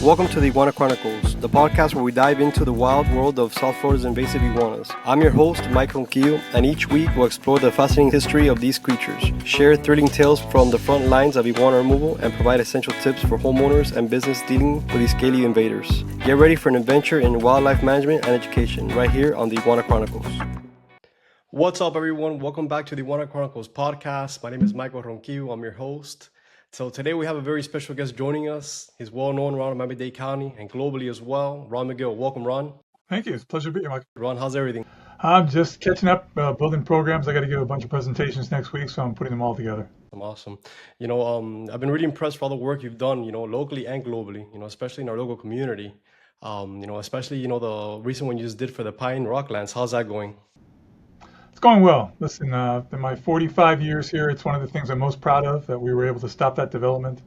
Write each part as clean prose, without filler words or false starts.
Welcome to the Iguana Chronicles, the podcast where we dive into the wild world of South Florida's invasive iguanas. I'm your host, Ronquillo, and each week we'll explore the fascinating history of these creatures, share thrilling tales from the front lines of iguana removal, and provide essential tips for homeowners and business dealing with these scaly invaders. Get ready for an adventure in wildlife management and education right here on the Iguana Chronicles. What's up, everyone? Welcome back to the Iguana Chronicles podcast. My name is Ronquillo. I'm your host. So today we have a very special guest joining us. He's well known around Miami-Dade County and globally as well. Ron Magill. Welcome, Ron. Thank you. It's a pleasure to be here, Mike. Ron, how's everything? I'm just catching up, building programs. I got to give a bunch of presentations next week, so I'm putting them all together. Awesome. I've been really impressed with all the work you've done, locally and globally, especially in our local community. Especially, the recent one you just did for the Pine Rocklands. How's that going? It's going well. Listen, in my 45 years here, it's one of the things I'm most proud of, that we were able to stop that development.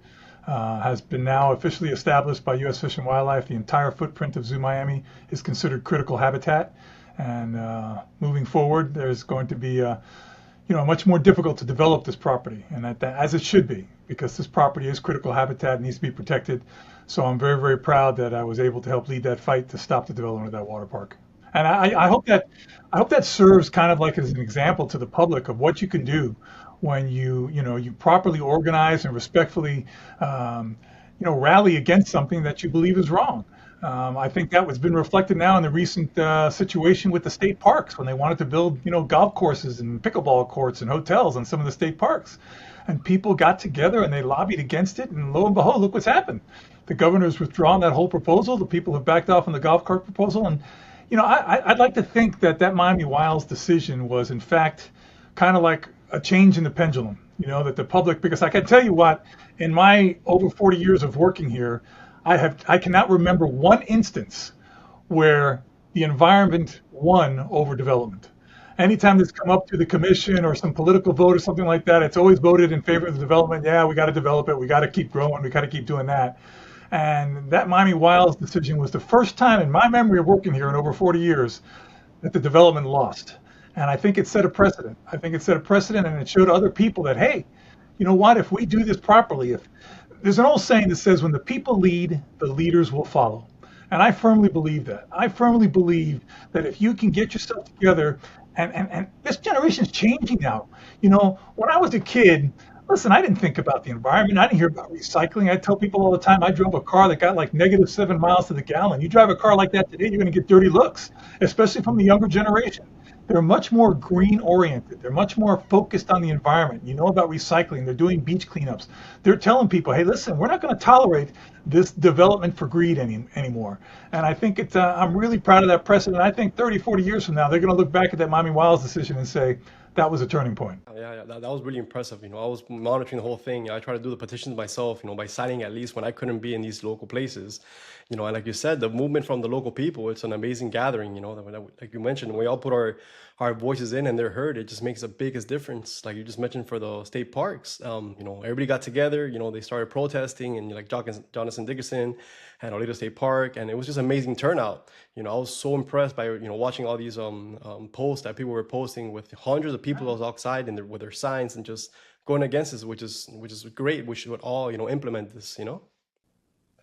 Has been now officially established by U.S. Fish and Wildlife. The entire footprint of Zoo Miami is considered critical habitat. And moving forward, there's going to be, much more difficult to develop this property, and as it should be, because this property is critical habitat and needs to be protected. So I'm very, very proud that I was able to help lead that fight to stop the development of that water park. And I hope that serves kind of like as an example to the public of what you can do when you properly organize and respectfully rally against something that you believe is wrong. I think that has been reflected now in the recent situation with the state parks when they wanted to build golf courses and pickleball courts and hotels in some of the state parks, and people got together and they lobbied against it, and lo and behold, look what's happened. The governor's withdrawn that whole proposal. The people have backed off on the golf cart proposal, and I'd like to think that Miami Wild's decision was, in fact, kind of like a change in the pendulum, that the public, because I can tell you what, in my over 40 years of working here, I cannot remember one instance where the environment won over development. Anytime that's come up to the commission or some political vote or something like that, it's always voted in favor of the development. Yeah, we got to develop it. We got to keep growing. We got to keep doing that. And that Miami Wild's decision was the first time in my memory of working here in over 40 years that the development lost. And I think it set a precedent. And it showed other people that, hey, you know what, if we do this properly, there's an old saying that says when the people lead, the leaders will follow. And I firmly believe that. I firmly believe that if you can get yourself together, and this generation's changing now. When I was a kid, listen, I didn't think about the environment. I didn't hear about recycling. I tell people all the time, I drove a car that got like -7 miles to the gallon. You drive a car like that today, you're going to get dirty looks, especially from the younger generation. They're much more green oriented. They're much more focused on the environment. About recycling. They're doing beach cleanups. They're telling people, hey, listen, we're not going to tolerate this development for greed anymore. And I think I'm really proud of that precedent. I think 30, 40 years from now, they're going to look back at that Miami Wild's decision and say, that was a turning point. Yeah, that was really impressive. I was monitoring the whole thing. I tried to do the petitions myself, by signing at least when I couldn't be in these local places. And like you said, the movement from the local people, it's an amazing gathering, like you mentioned, when we all put our voices in and they're heard, it just makes the biggest difference. Like you just mentioned for the state parks, everybody got together, they started protesting, and like Jonathan Dickerson and Oleta State Park, and it was just amazing turnout. I was so impressed by, watching all these posts that people were posting with hundreds of people outside and with their signs and just going against this, which is great. We should all, implement this,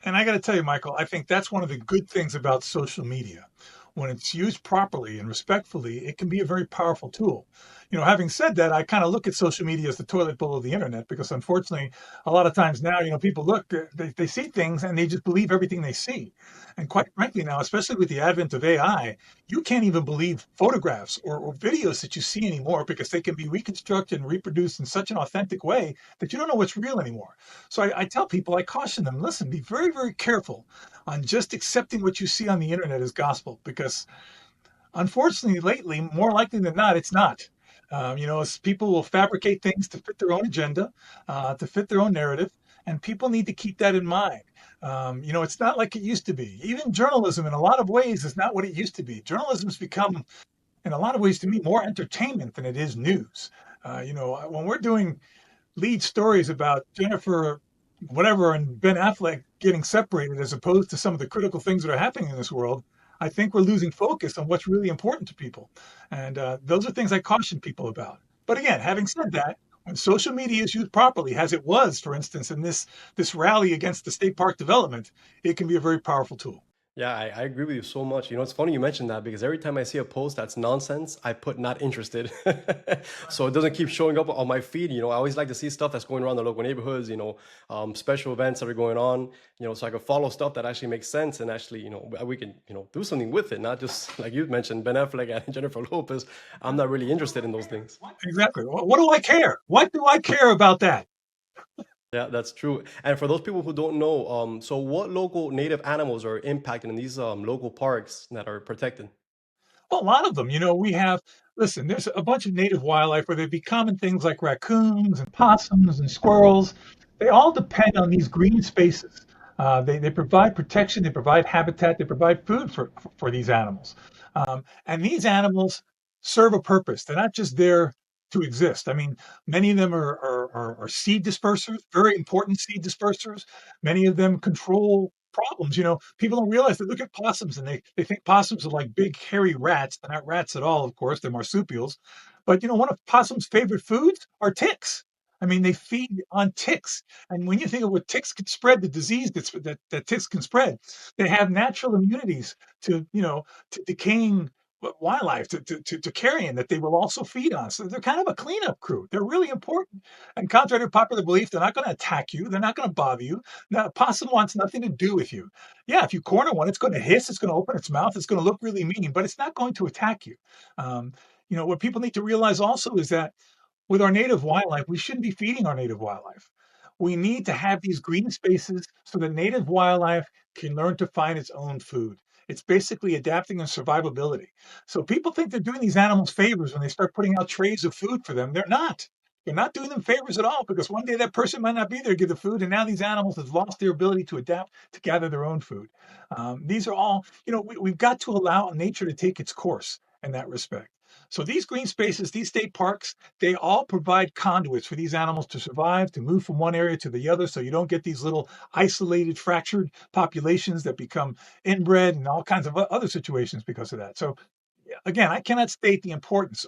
And I got to tell you, Michael, I think that's one of the good things about social media. When it's used properly and respectfully, it can be a very powerful tool. Having said that, I kind of look at social media as the toilet bowl of the internet, because unfortunately, a lot of times now, people look, they see things and they just believe everything they see. And quite frankly now, especially with the advent of AI, you can't even believe photographs or videos that you see anymore, because they can be reconstructed and reproduced in such an authentic way that you don't know what's real anymore. So I tell people, I caution them, listen, be very, very careful on just accepting what you see on the internet as gospel, because unfortunately, lately, more likely than not, it's not. As people will fabricate things to fit their own agenda, to fit their own narrative, and people need to keep that in mind. It's not like it used to be. Even journalism, in a lot of ways, is not what it used to be. Journalism's become, in a lot of ways, to me, more entertainment than it is news. When we're doing lead stories about Jennifer, whatever, and Ben Affleck getting separated, as opposed to some of the critical things that are happening in this world, I think we're losing focus on what's really important to people. And those are things I caution people about. But again, having said that, When social media is used properly, as it was, for instance, in this rally against the state park development, it can be a very powerful tool. Yeah, I agree with you so much. You know, it's funny you mentioned that because every time I see a post that's nonsense, I put not interested. So it doesn't keep showing up on my feed. You know, I always like to see stuff that's going around the local neighborhoods, special events that are going on, so I can follow stuff that actually makes sense and actually, we can, do something with it, not just like you mentioned, Ben Affleck and Jennifer Lopez. I'm not really interested in those things. Exactly. What do I care? What do I care about that? Yeah, that's true. And for those people who don't know, so what local native animals are impacted in these local parks that are protected? Well, a lot of them. We have, listen, there's a bunch of native wildlife where they be common things like raccoons and possums and squirrels. They all depend on these green spaces. They provide protection, they provide habitat, they provide food for these animals. And these animals serve a purpose. They're not just there to exist. I mean, many of them are seed dispersers, very important seed dispersers. Many of them control problems. People don't realize they look at possums and they think possums are like big hairy rats. They're not rats at all, of course. They're marsupials. But one of possum's favorite foods are ticks. I mean, they feed on ticks. And when you think of what ticks can spread, the disease that ticks can spread, they have natural immunities to decaying wildlife, to carrion that they will also feed on. So they're kind of a cleanup crew. They're really important. And contrary to popular belief, they're not going to attack you. They're not going to bother you. Now, a possum wants nothing to do with you. Yeah, if you corner one, it's going to hiss, it's going to open its mouth, it's going to look really mean, but it's not going to attack you. Um, what people need to realize also is that with our native wildlife, we shouldn't be feeding our native wildlife. We need to have these green spaces so the native wildlife can learn to find its own food. It's basically adapting and survivability. So people think they're doing these animals favors when they start putting out trays of food for them. They're not. They're not doing them favors at all because one day that person might not be there to give the food, and now these animals have lost their ability to adapt to gather their own food. These are all, we've got to allow nature to take its course in that respect. So these green spaces, these state parks, they all provide conduits for these animals to survive, to move from one area to the other, so you don't get these little isolated, fractured populations that become inbred and all kinds of other situations because of that. So yeah, again, I cannot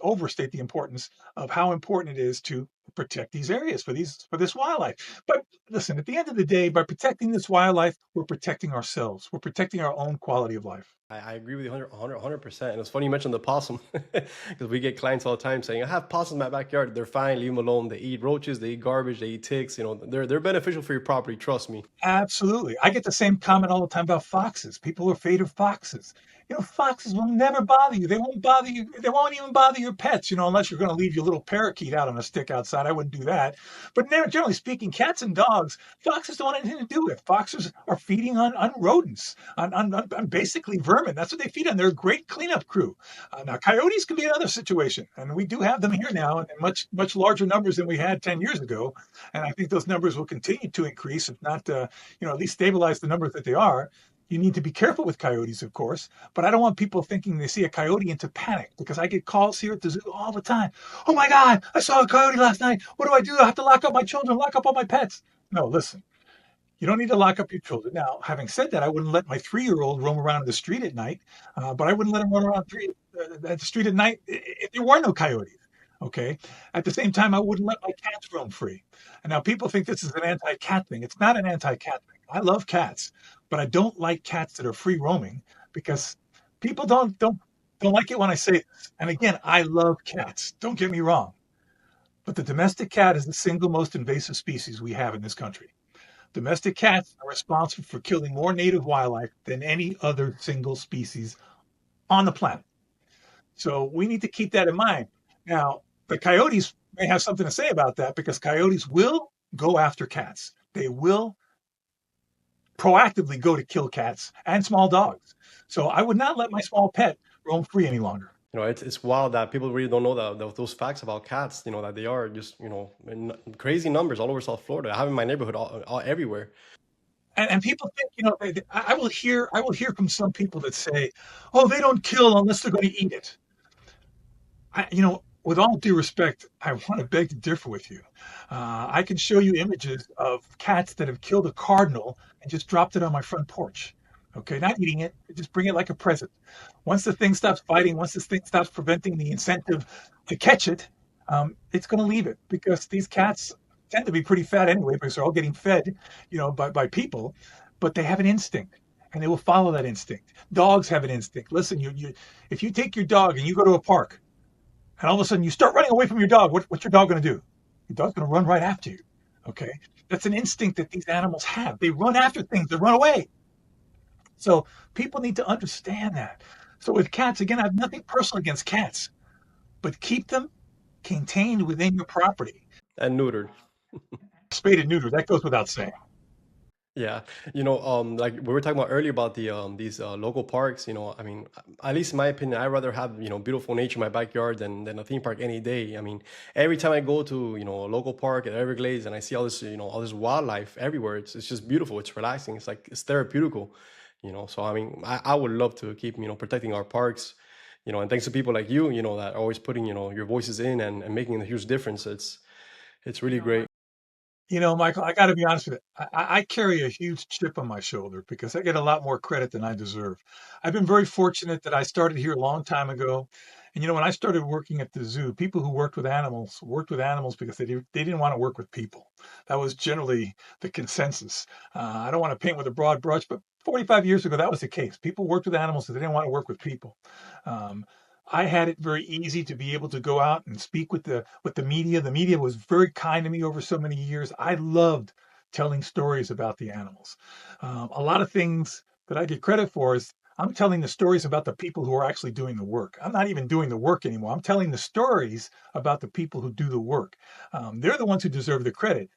overstate the importance of how important it is to protect these areas for this wildlife. But listen, at the end of the day, by protecting this wildlife, we're protecting ourselves. We're protecting our own quality of life. I agree with you 100%. And it's funny you mentioned the possum because we get clients all the time saying, I have possums in my backyard. They're fine. Leave them alone. They eat roaches. They eat garbage. They eat ticks. They're beneficial for your property. Trust me. Absolutely. I get the same comment all the time about foxes. People are afraid of foxes. Foxes will never bother you. They won't bother you. They won't even bother your pets, unless you're going to leave your little parakeet out on a stick outside. I wouldn't do that. But generally speaking, cats and dogs, foxes don't want anything to do with. Foxes are feeding on rodents, on basically vermin. That's what they feed on. They're a great cleanup crew. Now, coyotes can be another situation, and we do have them here now in much, much larger numbers than we had 10 years ago. And I think those numbers will continue to increase, if not, at least stabilize the numbers that they are. You need to be careful with coyotes, of course, but I don't want people thinking they see a coyote into panic because I get calls here at the zoo all the time. Oh my God, I saw a coyote last night. What do I do? I have to lock up my children, lock up all my pets. No, listen, you don't need to lock up your children. Now, having said that, I wouldn't let my 3-year-old roam around the street at night, but I wouldn't let him run around at the street at night if there were no coyotes. Okay. At the same time, I wouldn't let my cats roam free. And now people think this is an anti-cat thing. It's not an anti-cat thing. I love cats, but I don't like cats that are free roaming because people don't like it when I say this. And again, I love cats. Don't get me wrong, but the domestic cat is the single most invasive species we have in this country. Domestic cats are responsible for killing more native wildlife than any other single species on the planet. So we need to keep that in mind. Now, the coyotes may have something to say about that because coyotes will go after cats. They will proactively go to kill cats and small dogs. So I would not let my small pet roam free any longer. It's wild that people really don't know those facts about cats, that they are just, in crazy numbers all over South Florida. I have in my neighborhood everywhere. And people think, I will hear from some people that say, oh, they don't kill unless they're going to eat it. With all due respect, I want to beg to differ with you. I can show you images of cats that have killed a cardinal and just dropped it on my front porch. Okay, not eating it, just bring it like a present. Once the thing stops fighting, once this thing stops preventing the incentive to catch it, it's going to leave it because these cats tend to be pretty fat anyway because they're all getting fed, by people, but they have an instinct and they will follow that instinct. Dogs have an instinct. Listen, if you take your dog and you go to a park and all of a sudden you start running away from your dog, what's your dog going to do? Your dog's going to run right after you. Okay. That's an instinct that these animals have. They run after things, they run away. So people need to understand that. So with cats, again, I have nothing personal against cats, but keep them contained within your property. And neutered. Spayed and neutered, that goes without saying. Yeah, like we were talking about earlier about these local parks. I mean, at least in my opinion, I'd rather have beautiful nature in my backyard than a theme park any day. I mean, every time I go to a local park at Everglades and I see all this all this wildlife everywhere, it's just beautiful. It's relaxing. It's like it's therapeutical. So I mean, I would love to keep protecting our parks. And thanks to people like you, that are always putting your voices in and making a huge difference. It's really great. Michael, I got to be honest with you. I carry a huge chip on my shoulder because I get a lot more credit than I deserve. I've been very fortunate that I started here a long time ago. And when I started working at the zoo, people who worked with animals because they didn't want to work with people. That was generally the consensus. I don't want to paint with a broad brush, but 45 years ago, that was the case. People worked with animals because they didn't want to work with people. Um, I had it very easy to be able to go out and speak with the media. The media was very kind to me over so many years. I loved telling stories about the animals. A lot of things that I get credit for is I'm telling the stories about the people who are actually doing the work. I'm not even doing the work anymore. I'm telling the stories about the people who do the work. They're the ones who deserve the credit.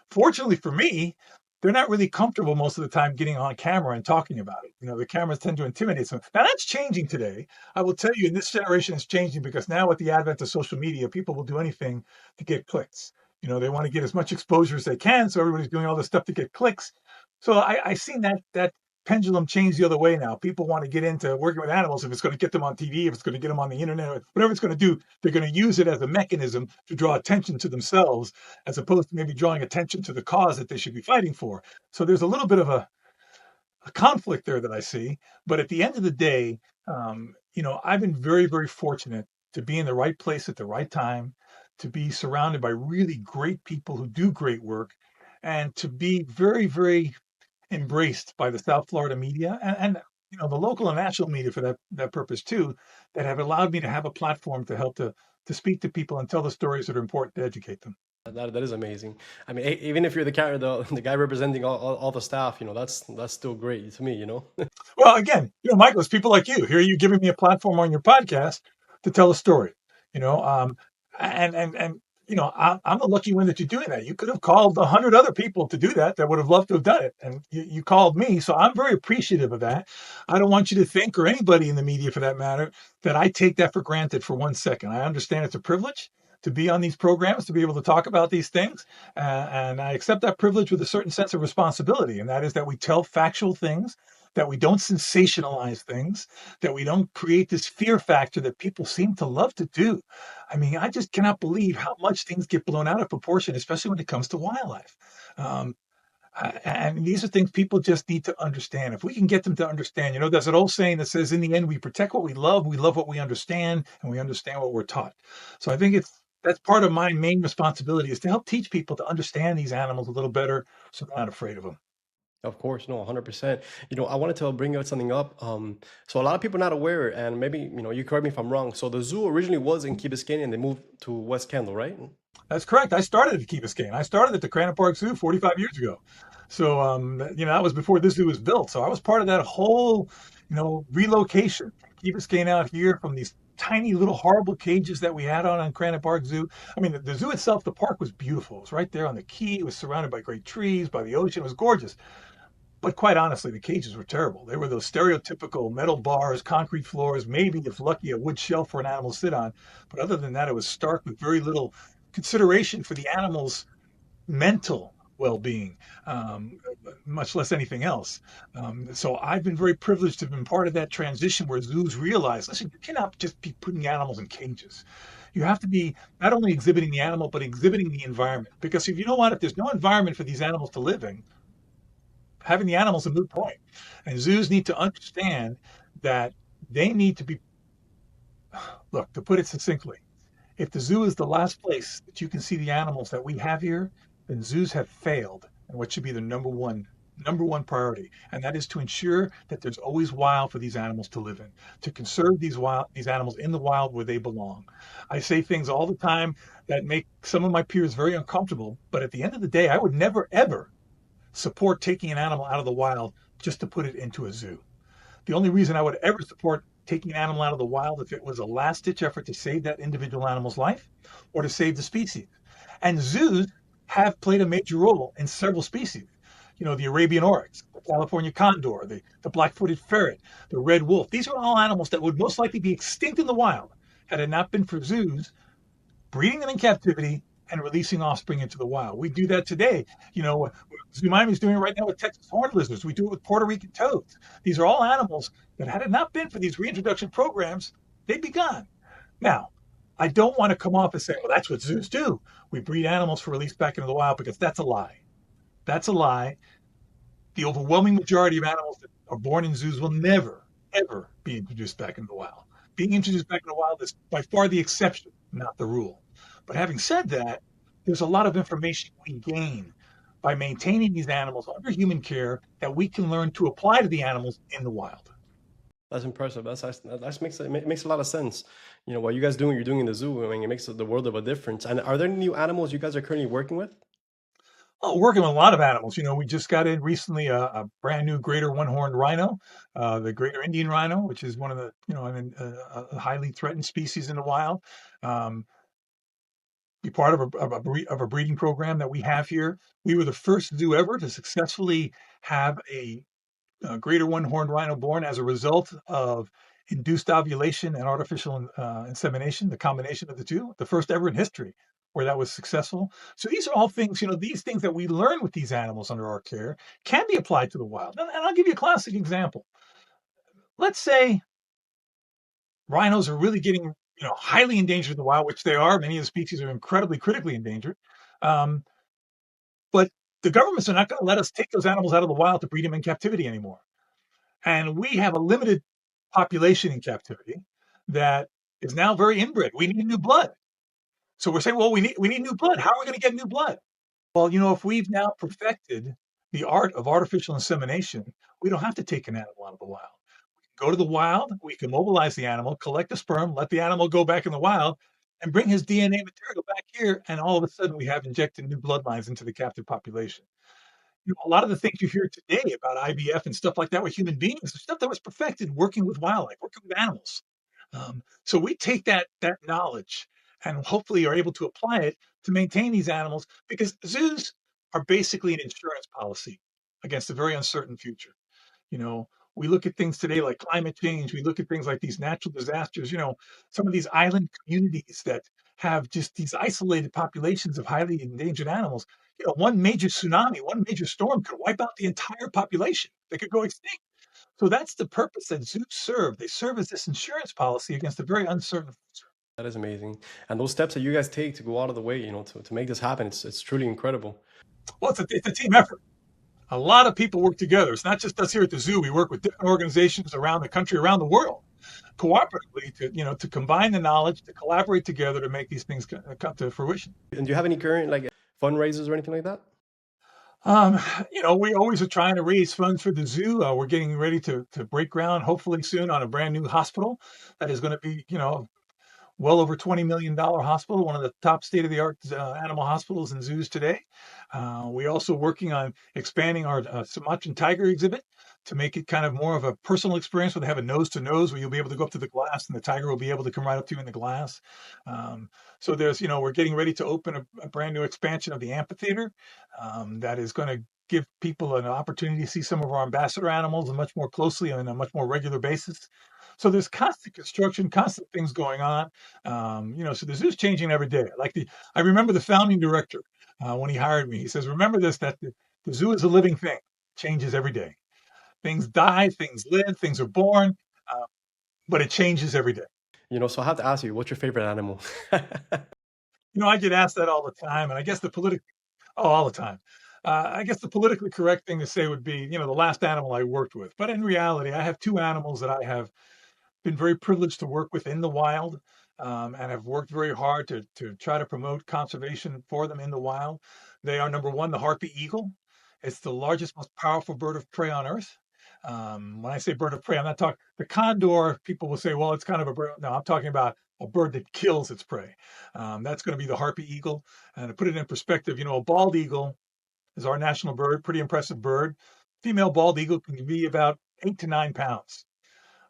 Fortunately for me, they're not really comfortable most of the time getting on camera and talking about it. The cameras tend to intimidate them. Now that's changing today. I will tell you, in this generation, it's changing because now with the advent of social media, people will do anything to get clicks. They want to get as much exposure as they can, so everybody's doing all this stuff to get clicks. So I've seen that pendulum change the other way now. People want to get into working with animals if it's going to get them on TV, if it's going to get them on the internet, whatever it's going to do. They're going to use it as a mechanism to draw attention to themselves, as opposed to maybe drawing attention to the cause that they should be fighting for. So there's a little bit of a conflict there that I see. But at the end of the day, I've been very, very fortunate to be in the right place at the right time, to be surrounded by really great people who do great work, and to be very, very embraced by the South Florida media and the local and national media for that purpose too, that have allowed me to have a platform to help to speak to people and tell the stories that are important to educate them. That is amazing. I mean, even if you're the guy representing all the staff, that's still great to me. Well, again, Michael, it's people like you. Here, you giving me a platform on your podcast to tell a story. You know, and I'm the lucky one that you're doing that. You could have called 100 other people to do that would have loved to have done it, and you called me, so I'm very appreciative of that. I don't want you to think, or anybody in the media for that matter, that I take that for granted for 1 second. I understand it's a privilege to be on these programs, to be able to talk about these things, and I accept that privilege with a certain sense of responsibility, and that is that we tell factual things, that we don't sensationalize things, that we don't create this fear factor that people seem to love to do. I mean, I just cannot believe how much things get blown out of proportion, especially when it comes to wildlife. Um, and these are things people just need to understand. If we can get them to understand, there's an old saying that says, in the end, we protect what we love what we understand, and we understand what we're taught. So I think that's part of my main responsibility is to help teach people to understand these animals a little better so they're not afraid of them. Of course, no, 100%. I wanted to bring out something up. So a lot of people are not aware, and maybe, you correct me if I'm wrong. So the zoo originally was in Key Biscayne and they moved to West Kendall, right? That's correct. I started at Key Biscayne. I started at the Cranham Park Zoo 45 years ago. So, that was before this zoo was built. So I was part of that whole, relocation. Key Biscayne out here from these tiny little horrible cages that we had on Cranham Park Zoo. I mean, the zoo itself, the park was beautiful. It was right there on the key. It was surrounded by great trees, by the ocean. It was gorgeous. But quite honestly, the cages were terrible. They were those stereotypical metal bars, concrete floors, maybe if lucky, a wood shelf for an animal to sit on. But other than that, it was stark with very little consideration for the animal's mental well-being, much less anything else. So I've been very privileged to have been part of that transition where zoos realize, listen, you cannot just be putting animals in cages. You have to be not only exhibiting the animal, but exhibiting the environment. Because if you know what, if there's no environment for these animals to live in, having the animals a moot point. And zoos need to understand that they need to be, look, to put it succinctly, If the zoo is the last place that you can see the animals that we have here, then zoos have failed and what should be the number one priority, and that is to ensure that there's always wild for these animals to live in, to conserve these animals in the wild where they belong. I say things all the time that make some of my peers very uncomfortable, but at the end of the day, I would never ever support taking an animal out of the wild just to put it into a zoo. The only reason I would ever support taking an animal out of the wild if it was a last ditch effort to save that individual animal's life or to save the species. And zoos have played a major role in several species. The Arabian oryx, the California condor, the black-footed ferret, the red wolf. These are all animals that would most likely be extinct in the wild had it not been for zoos breeding them in captivity and releasing offspring into the wild. We do that today. Zoo Miami is doing it right now with Texas horned lizards. We do it with Puerto Rican toads. These are all animals that, had it not been for these reintroduction programs, they'd be gone. Now, I don't want to come off as saying, well, that's what zoos do. We breed animals for release back into the wild, because that's a lie. That's a lie. The overwhelming majority of animals that are born in zoos will never, ever be introduced back into the wild. Being introduced back into the wild is by far the exception, not the rule. But having said that, there's a lot of information we gain by maintaining these animals under human care that we can learn to apply to the animals in the wild. That's impressive. That makes it makes a lot of sense. What you guys doing, you're doing in the zoo. I mean, it makes the world of a difference. And are there any new animals you guys are currently working with? Oh, working with a lot of animals. We just got in recently a brand new greater one-horned rhino, the greater Indian rhino, which is one of the, a highly threatened species in the wild. Um, be part of a breeding program that we have here. We were the first zoo ever to successfully have a greater one-horned rhino born as a result of induced ovulation and artificial insemination, the combination of the two, the first ever in history where that was successful. So these are all things, these things that we learn with these animals under our care can be applied to the wild. And I'll give you a classic example. Let's say rhinos are really getting, highly endangered in the wild, which they are. Many of the species are incredibly critically endangered. Um, but the governments are not going to let us take those animals out of the wild to breed them in captivity anymore. And we have a limited population in captivity that is now very inbred. We need new blood. So we're saying, well, we need new blood. How are we going to get new blood? Well, if we've now perfected the art of artificial insemination, we don't have to take an animal out of the wild. Go to the wild, we can mobilize the animal, collect the sperm, let the animal go back in the wild, and bring his DNA material back here. And all of a sudden, we have injected new bloodlines into the captive population. A lot of the things you hear today about IVF and stuff like that with human beings is stuff that was perfected working with wildlife, working with animals. So we take that knowledge and hopefully are able to apply it to maintain these animals, because zoos are basically an insurance policy against a very uncertain future. You know, we look at things today like climate change. We look at things like these natural disasters. Some of these island communities that have just these isolated populations of highly endangered animals. One major tsunami, one major storm could wipe out the entire population. They could go extinct. So that's the purpose that zoos serve. They serve as this insurance policy against a very uncertain future. That is amazing. And those steps that you guys take to go out of the way, to make this happen, it's truly incredible. Well, it's a team effort. A lot of people work together. It's not just us here at the zoo. We work with different organizations around the country, around the world, cooperatively to combine the knowledge, to collaborate together to make these things come to fruition. And do you have any current like fundraisers or anything like that? Um, we always are trying to raise funds for the zoo. We're getting ready to break ground, hopefully soon, on a brand new hospital that is going to be, well over $20 million hospital, one of the top state-of-the-art animal hospitals and zoos today. We're also working on expanding our Sumatran tiger exhibit to make it kind of more of a personal experience, where they have a nose-to-nose, where you'll be able to go up to the glass and the tiger will be able to come right up to you in the glass. So we're getting ready to open a brand new expansion of the amphitheater that is going to give people an opportunity to see some of our ambassador animals much more closely on a much more regular basis. So there's constant construction, constant things going on. So the zoo's changing every day. I remember the founding director when he hired me. He says, "Remember this: that the zoo is a living thing, changes every day. Things die, things live, things are born, uh, but it changes every day." So I have to ask you, what's your favorite animal? I get asked that all the time, and I guess all the time. I guess the politically correct thing to say would be, the last animal I worked with. But in reality, I have two animals that I have been very privileged to work with in the wild. and have worked very hard to try to promote conservation for them in the wild. They are number one, the harpy eagle. It's the largest, most powerful bird of prey on earth. When I say bird of prey, I'm not talking the condor. People will say, well, it's kind of a bird. No, I'm talking about a bird that kills its prey. That's going to be the harpy eagle. And to put it in perspective, a bald eagle is our national bird, pretty impressive bird. Female bald eagle can be about 8 to 9 pounds.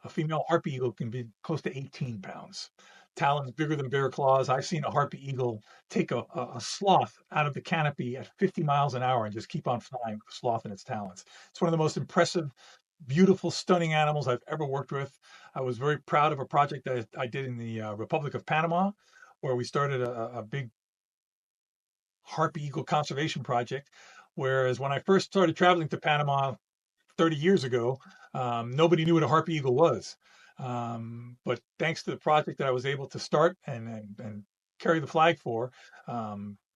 A female harpy eagle can be close to 18 pounds. Talons bigger than bear claws. I've seen a harpy eagle take a sloth out of the canopy at 50 miles an hour and just keep on flying with the sloth in its talons. It's one of the most impressive, beautiful, stunning animals I've ever worked with. I was very proud of a project that I did in the Republic of Panama, where we started a big harpy eagle conservation project. Whereas when I first started traveling to Panama 30 years ago, nobody knew what a harpy eagle was. But thanks to the project that I was able to start and carry the flag for,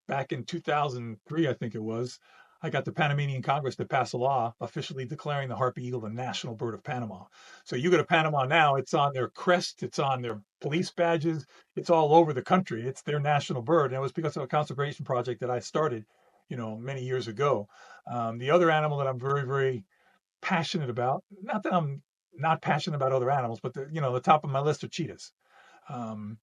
back in 2003, I think it was, I got the Panamanian Congress to pass a law officially declaring the harpy eagle the national bird of Panama. So you go to Panama now, it's on their crest, it's on their police badges, it's all over the country. It's their national bird. And it was because of a conservation project that I started, many years ago. The other animal that I'm very, very passionate about. Not that I'm not passionate about other animals, but the top of my list are cheetahs. Um,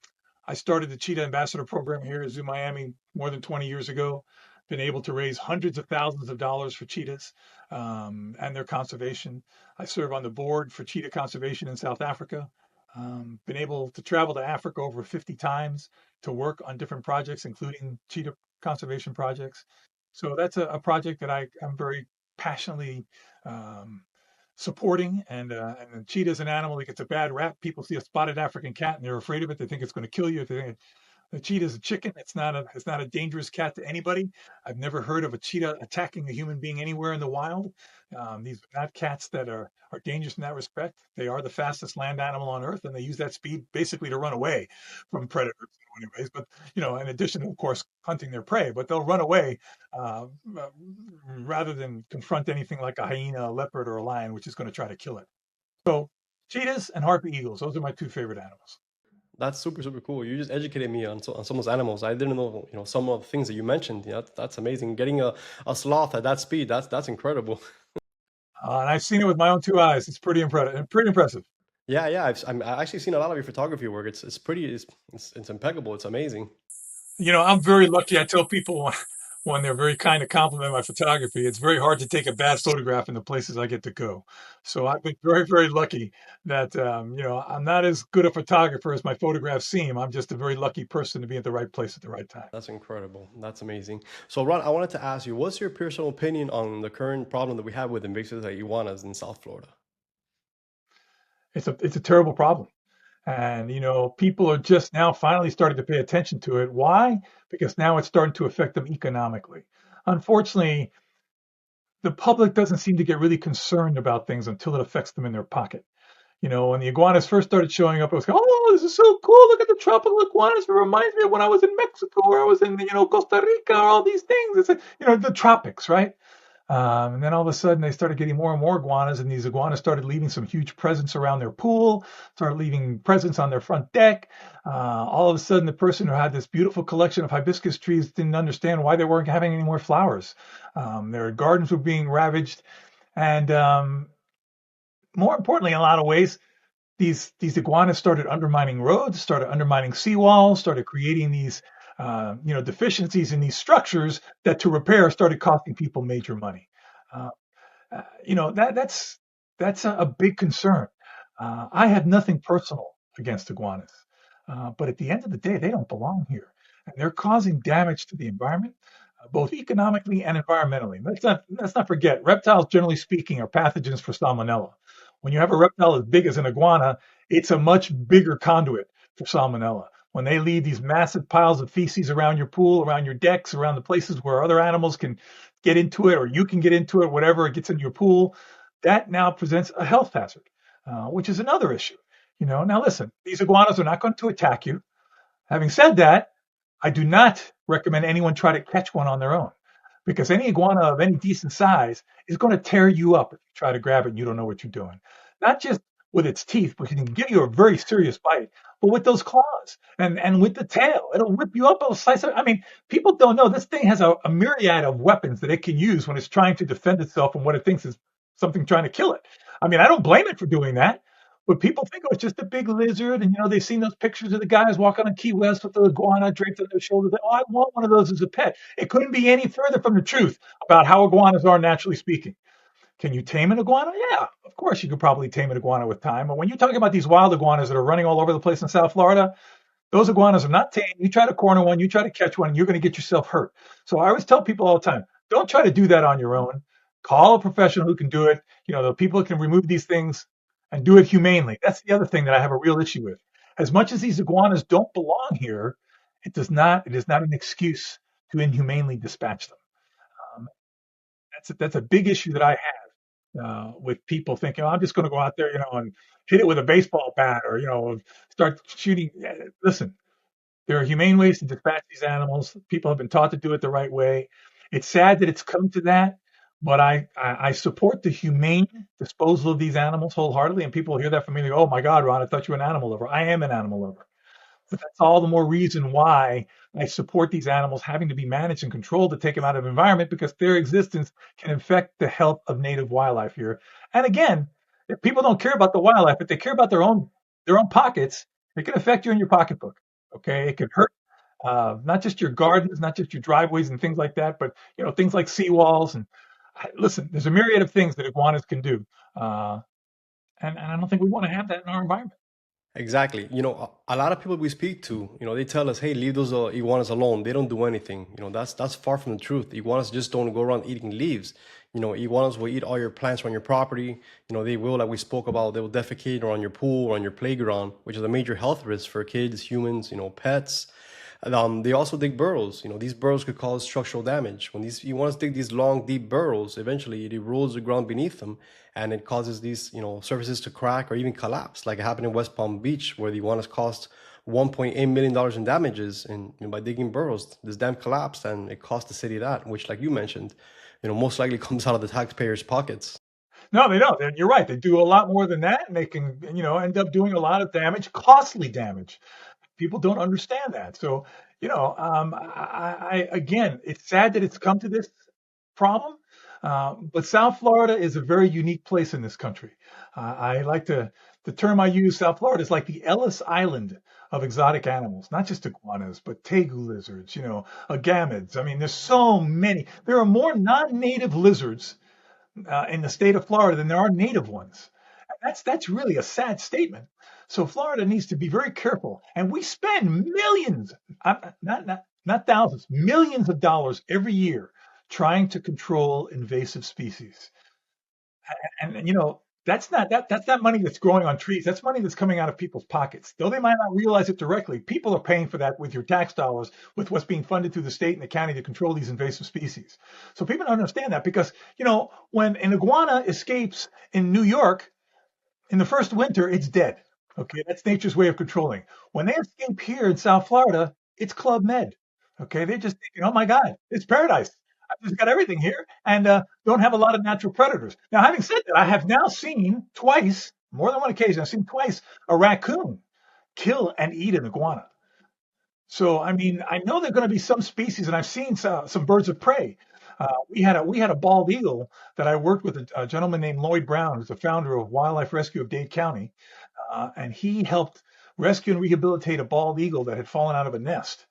I started the Cheetah Ambassador Program here at Zoo Miami more than 20 years ago. Been able to raise hundreds of thousands of dollars for cheetahs and their conservation. I serve on the board for cheetah conservation in South Africa. Been able to travel to Africa over 50 times to work on different projects, including cheetah conservation projects. So that's a project that I'm very passionately um, supporting. And the cheetah is an animal that gets a bad rap. People see a spotted African cat and they're afraid of it. They think it's going to kill you. They think the cheetah is a chicken. It's not a dangerous cat to anybody. I've never heard of a cheetah attacking a human being anywhere in the wild. These are not cats that are dangerous in that respect. They are the fastest land animal on earth, and they use that speed basically to run away from predators in many ways. But in addition to, of course, hunting their prey, but they'll run away uh, uh, rather than confront anything like a hyena, a leopard, or a lion, which is going to try to kill it. So cheetahs and harpy eagles, those are my two favorite animals. That's super, super cool. You just educated me on some of those animals. I didn't know, some of the things that you mentioned. Yeah, that's amazing. Getting a sloth at that speed, that's incredible. And I've seen it with my own two eyes. It's pretty impressive. Pretty impressive. Yeah, yeah. I've actually seen a lot of your photography work. It's pretty, it's impeccable. It's amazing. I'm very lucky. I tell people when they're very kind to compliment my photography, it's very hard to take a bad photograph in the places I get to go. So I've been very, very lucky that, I'm not as good a photographer as my photographs seem. I'm just a very lucky person to be at the right place at the right time. That's incredible. That's amazing. So, Ron, I wanted to ask you, what's your personal opinion on the current problem that we have with invasive iguanas in South Florida? It's a terrible problem. And, people are just now finally starting to pay attention to it. Why? Because now it's starting to affect them economically. Unfortunately, the public doesn't seem to get really concerned about things until it affects them in their pocket. When the iguanas first started showing up, it was like, oh, this is so cool. Look at the tropical iguanas. It reminds me of when I was in Mexico or I was in, Costa Rica or all these things. It's like, the tropics, right? And then all of a sudden they started getting more and more iguanas, and these iguanas started leaving some huge presents around their pool, started leaving presents on their front deck. All of a sudden, the person who had this beautiful collection of hibiscus trees didn't understand why they weren't having any more flowers. Their gardens were being ravaged. And more importantly, in a lot of ways, these iguanas started undermining roads, started undermining seawalls, started creating these deficiencies in these structures that to repair started costing people major money. Uh, that's a big concern. I have nothing personal against iguanas, but at the end of the day, they don't belong here, and they're causing damage to the environment, both economically and environmentally. Let's not forget, reptiles, generally speaking, are pathogens for salmonella. When you have a reptile as big as an iguana, it's a much bigger conduit for salmonella. When they leave these massive piles of feces around your pool, around your decks, around the places where other animals can get into it, or you can get into it, whatever it gets into your pool, that now presents a health hazard, which is another issue. Now listen, these iguanas are not going to attack you. Having said that, I do not recommend anyone try to catch one on their own, because any iguana of any decent size is going to tear you up if you try to grab it and you don't know what you're doing. Not just with its teeth, which can give you a very serious bite. But with those claws and with the tail, it'll whip you up. It'll slice it. I mean, people don't know this thing has a myriad of weapons that it can use when it's trying to defend itself from what it thinks is something trying to kill it. I mean, I don't blame it for doing that. But people think, oh, it's just a big lizard. And, they've seen those pictures of the guys walking on Key West with the iguana draped on their shoulders. Oh, I want one of those as a pet. It couldn't be any further from the truth about how iguanas are naturally speaking. Can you tame an iguana? Yeah, of course you could probably tame an iguana with time. But when you're talking about these wild iguanas that are running all over the place in South Florida, those iguanas are not tame. You try to corner one, you try to catch one, you're going to get yourself hurt. So I always tell people all the time, don't try to do that on your own. Call a professional who can do it. The people who can remove these things and do it humanely. That's the other thing that I have a real issue with. As much as these iguanas don't belong here, it is not an excuse to inhumanely dispatch them. Um, that's a big issue that I have with people thinking, oh, I'm just going to go out there, and hit it with a baseball bat or, start shooting. Listen, there are humane ways to dispatch these animals. People have been taught to do it the right way. It's sad that it's come to that, but I support the humane disposal of these animals wholeheartedly. And people hear that from me, they go, oh my God, Ron, I thought you were an animal lover. I am an animal lover. But that's all the more reason why I support these animals having to be managed and controlled to take them out of the environment, because their existence can affect the health of native wildlife here. And again, if people don't care about the wildlife, but they care about their own pockets, it can affect you in your pocketbook. Okay, it can hurt not just your gardens, not just your driveways and things like that, but things like seawalls. And listen, there's a myriad of things that iguanas can do, and I don't think we want to have that in our environment. Exactly. A lot of people we speak to, they tell us, "Hey, leave those iguanas alone. They don't do anything." That's far from the truth. Iguanas just don't go around eating leaves. Iguanas will eat all your plants on your property. They will, like we spoke about, they will defecate on your pool or on your playground, which is a major health risk for kids, humans, pets. And, they also dig burrows. These burrows could cause structural damage. When these iguanas dig these long, deep burrows, eventually it erodes the ground beneath them, and it causes these, surfaces to crack or even collapse, like it happened in West Palm Beach, where the iguanas cost $1.8 million in damages by digging burrows. This dam collapsed, and it cost the city that, which, like you mentioned, most likely comes out of the taxpayers' pockets. No, they don't. You're right. They do a lot more than that, and they can, end up doing a lot of damage, costly damage. People don't understand that. So, again, it's sad that it's come to this problem. But South Florida is a very unique place in this country. I like the term I use, South Florida is like the Ellis Island of exotic animals, not just iguanas, but tegu lizards, agamids. I mean, there's so many. There are more non-native lizards in the state of Florida than there are native ones. That's really a sad statement. So Florida needs to be very careful, and we spend millions, not thousands, millions of dollars every year trying to control invasive species. And that's not money that's growing on trees. That's money that's coming out of people's pockets. Though they might not realize it directly, people are paying for that with your tax dollars, with what's being funded through the state and the county to control these invasive species. So people don't understand that, because when an iguana escapes in New York in the first winter, it's dead. Okay, that's nature's way of controlling. When they escape here in South Florida, it's Club Med. Okay, they're just thinking, oh my God, it's paradise. I've just got everything here, and don't have a lot of natural predators. Now, having said that, I have now seen twice, more than one occasion, I've seen twice a raccoon kill and eat an iguana. So, I mean, I know there are going to be some species, and I've seen some birds of prey. We had a bald eagle that I worked with a gentleman named Lloyd Brown, who's the founder of Wildlife Rescue of Dade County, and he helped rescue and rehabilitate a bald eagle that had fallen out of a nest.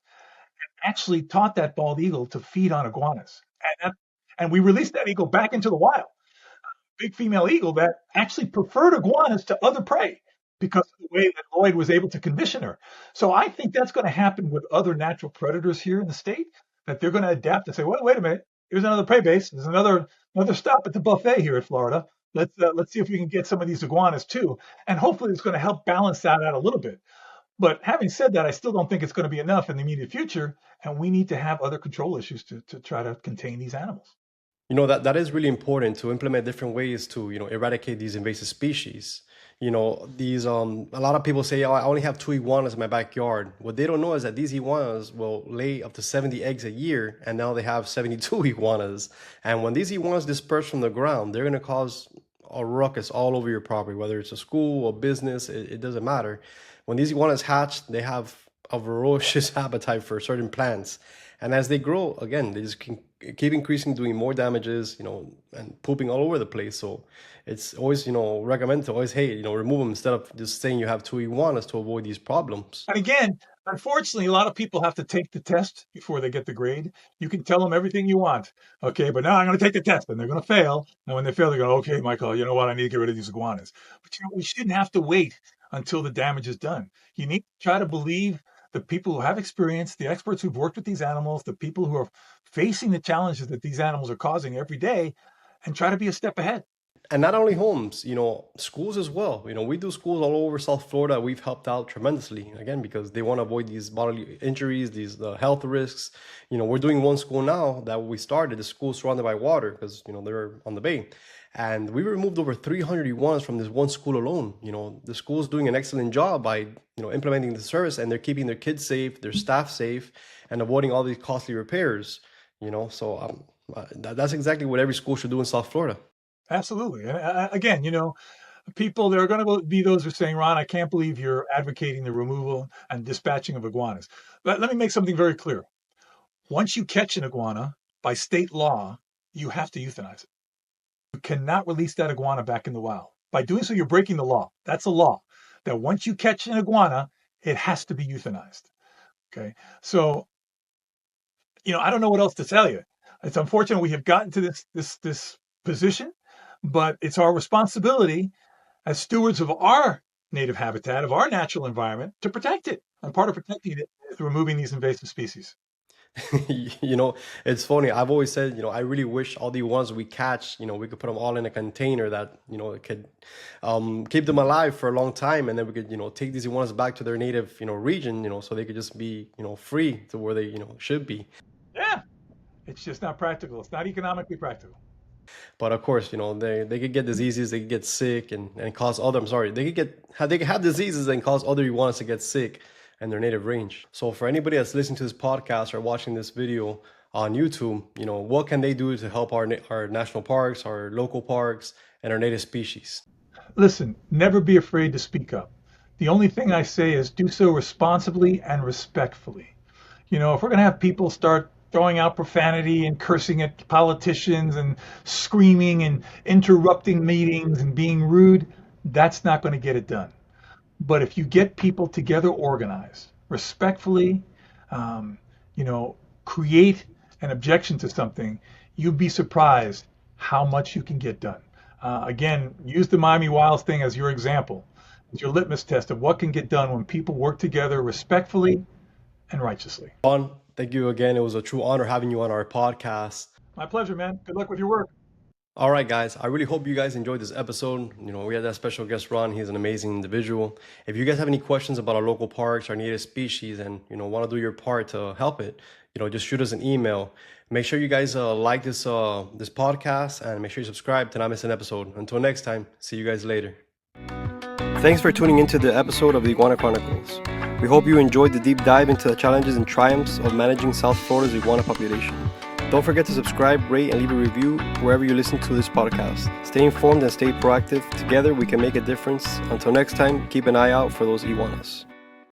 Actually taught that bald eagle to feed on iguanas, and we released that eagle back into the wild. Big female eagle that actually preferred iguanas to other prey because of the way that Lloyd was able to condition her. So I think that's going to happen with other natural predators here in the state, that they're going to adapt and say, wait a minute, here's another prey base. There's another stop at the buffet here in Florida. Let's see if we can get some of these iguanas too. And hopefully it's going to help balance that out a little bit. But having said that, I still don't think it's going to be enough in the immediate future. And we need to have other control issues to try to contain these animals. That is really important to implement different ways to, eradicate these invasive species. These a lot of people say, oh, I only have 2 iguanas in my backyard. What they don't know is that these iguanas will lay up to 70 eggs a year, and now they have 72 iguanas. And when these iguanas disperse from the ground, they're going to cause a ruckus all over your property, whether it's a school, a business, it doesn't matter. When these iguanas hatch, they have a ferocious appetite for certain plants. And as they grow, again, they just can keep increasing, doing more damages, and pooping all over the place. So it's always, recommend to always, hey, remove them instead of just saying you have two iguanas to avoid these problems. And again, unfortunately, a lot of people have to take the test before they get the grade. You can tell them everything you want, okay, but now I'm going to take the test, and they're going to fail. And when they fail, they go, okay, Michael, you know what? I need to get rid of these iguanas. But we shouldn't have to wait until the damage is done. You need to try to believe the people who have experience, the experts who've worked with these animals, the people who are facing the challenges that these animals are causing every day, and try to be a step ahead. And not only homes, schools as well. We do schools all over South Florida. We've helped out tremendously, again, because they want to avoid these bodily injuries, these health risks. We're doing one school now that we started, the school surrounded by water because, they're on the bay. And we removed over 300 iguanas from this one school alone. The school's doing an excellent job by, implementing the service, and they're keeping their kids safe, their staff safe, and avoiding all these costly repairs, So that's exactly what every school should do in South Florida. Absolutely. And again, people, there are going to be those who are saying, Ron, I can't believe you're advocating the removal and dispatching of iguanas. But let me make something very clear. Once you catch an iguana, by state law, you have to euthanize it. You cannot release that iguana back in the wild. By doing so, you're breaking the law. That's a law, that once you catch an iguana, it has to be euthanized. Okay. So, I don't know what else to tell you. It's unfortunate we have gotten to this position, but it's our responsibility as stewards of our native habitat, of our natural environment, to protect it. And part of protecting it is removing these invasive species. It's funny. I've always said, I really wish all the ones we catch, we could put them all in a container that, it could keep them alive for a long time. And then we could, take these ones back to their native, region, so they could just be, free to where they, should be. Yeah, it's just not practical. It's not economically practical. But of course, they could get diseases, they could get sick and cause other, they could have diseases and cause other iguanas to get sick in their native range. So for anybody that's listening to this podcast or watching this video on YouTube, what can they do to help our national parks, our local parks, and our native species? Listen, never be afraid to speak up. The only thing I say is do so responsibly and respectfully. If we're going to have people start throwing out profanity and cursing at politicians and screaming and interrupting meetings and being rude, that's not going to get it done. But if you get people together organized, respectfully, create an objection to something, you'd be surprised how much you can get done. Again, use the Miami Wilds thing as your example, as your litmus test of what can get done when people work together respectfully and righteously. Ron, thank you again. It was a true honor having you on our podcast. My pleasure, man. Good luck with your work. All right, guys. I really hope you guys enjoyed this episode. We had that special guest, Ron. He's an amazing individual. If you guys have any questions about our local parks, our native species, and, want to do your part to help it, just shoot us an email. Make sure you guys like this podcast and make sure you subscribe to not miss an episode. Until next time, see you guys later. Thanks for tuning into the episode of the Iguana Chronicles. We hope you enjoyed the deep dive into the challenges and triumphs of managing South Florida's iguana population. Don't forget to subscribe, rate, and leave a review wherever you listen to this podcast. Stay informed and stay proactive. Together, we can make a difference. Until next time, keep an eye out for those iguanas.